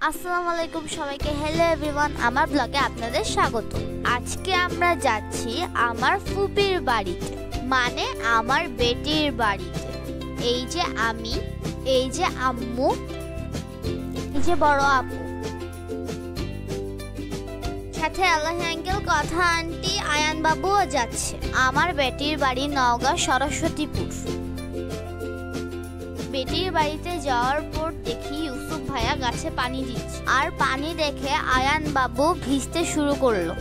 আসসালামু আলাইকুম সবাইকে। হ্যালো এভরিওয়ান, আমার ব্লগে আপনাদের স্বাগত। আজকে আমরা যাচ্ছি আমার ফুপির বাড়িতে, মানে আমার বেটির বাড়িতে। এই যে আমি, এই যে আম্মু, এই যে বড় আপু, সাথে আল্লাহ আঙ্কেল, কথা আন্টি, আয়ান বাবুও যাচ্ছে। আমার বেটির বাড়ি নওগাঁ সরস্বতীপুর। বেটির বাড়িতে যাওয়ার পর দেখি ইউসুফ ভাইয়া গাছে পানি দিচ্ছে, আর পানি দেখে আয়ান বাবু ভিজতে শুরু করলো।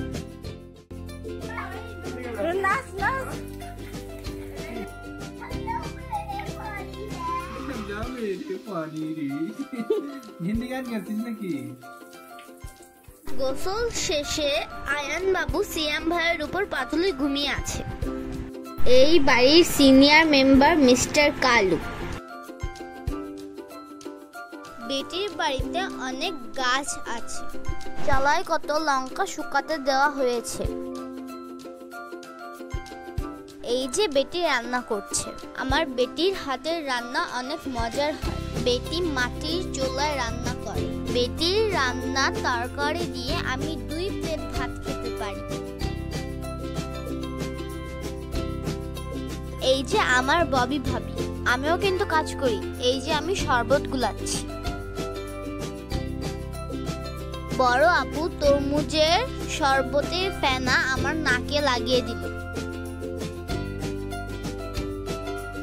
গোসল শেষে আয়ান বাবু সিয়াম ভাইয়ের উপর পাতুলে ঘুমিয়ে আছে। এই বাড়ির সিনিয়র মেম্বার মিস্টার কালু। বেটির বাড়িতে অনেক গাছ আছে, চালায় কত লঙ্কা শুকাতে দেওয়া হয়েছে। এই যে বেটি রান্না করছে। আমার বেটির হাতের রান্না অনেক মজার হয়। বেটি মাটির চুলায় রান্না করে। বেটির রান্না তরকারি দিয়ে আমি 2 প্লেট ভাত খেতে পারি। এই যে আমার ববি ভাবি, আমিও কিন্তু কাজ করি। এই যে আমি শরবত গুলাচ্ছি। বড় আপু তরমুজের শরবতের ফেনা আমার নাকে লাগিয়ে দিল।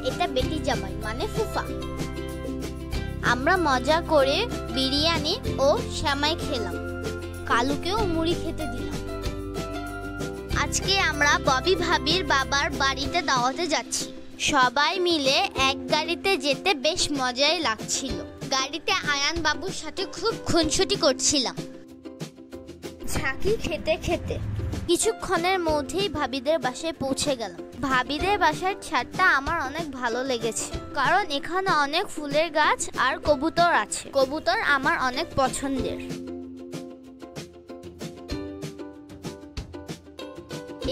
এটা বেটি জামাই মানে ফুফা। আমরা মজা করে বিরিয়ানি ও সেমাই খেলাম। কালুকেও মুড়ি খেতে দিলাম। আজকে আমরা ববি ভাবির বাবার বাড়িতে দাওয়াতে যাচ্ছি। সবাই মিলে এক গাড়িতে যেতে বেশ মজাই লাগছিল। গাড়িতে আয়ান বাবুর সাথে খুব খুনসুটি করছিলাম। ঝাঁকি খেতে খেতে কিছুক্ষণের মধ্যেই ভাবিদের বাসায় পৌঁছে গেলাম। ভাবিদের বাসার ছাদটা আমার অনেক ভালো লেগেছে, কারণ এখানে অনেক ফুলের গাছ আর কবুতর আছে। কবুতর আমার অনেক পছন্দের।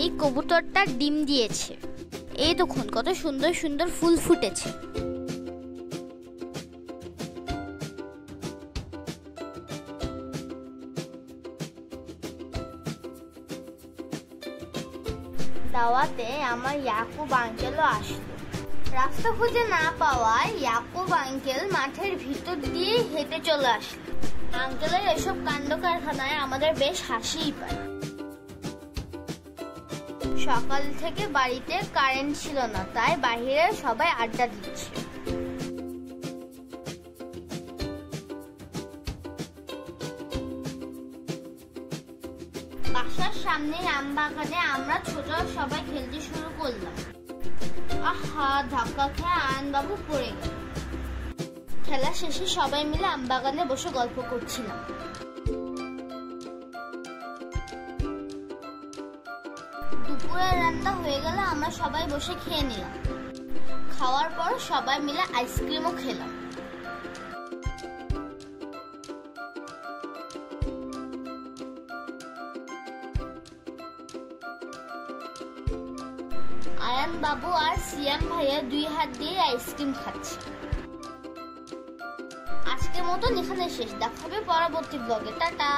এই কবুতরটা ডিম দিয়েছে। এই দেখুন কত সুন্দর সুন্দর ফুল ফুটেছে। দাওয়াতে আমার ইয়াকুব আঙ্কেলও আসলো। রাস্তা খুঁজে না পাওয়ায় ইয়াকুব আঙ্কেল মাঠের ভিতর দিয়ে হেঁটে চলে আসলো। আঙ্কেলের এসব কাণ্ড কারখানায় আমাদের বেশ হাসিই পায়। সকাল থেকে বাড়িতে কারেন্ট ছিল না, তাই বাইরে সবাই আড্ডা দিচ্ছে। বাসার সামনে আম বাগানে আমরা ছোট সবাই খেলতে শুরু করলাম। আহা, ধাক্কা খেয়ে আয়ান বাবু পড়ে গেল। খেলা শেষে সবাই মিলে আম বাগানে বসে গল্প করছিলাম। দুপুরের রান্না হয়ে গেলে আমরা সবাই বসে খেয়ে নিলাম। খাওয়ার পর সবাই মিলে আইসক্রিমও খেলাম। আয়ান বাবু আর সিয়াম ভাইয়া 2 হাত দিয়ে আইসক্রিম খাচ্ছে। আজকের মতন এখানে শেষ। দেখা হবে পরবর্তী ব্লগে। টাটা।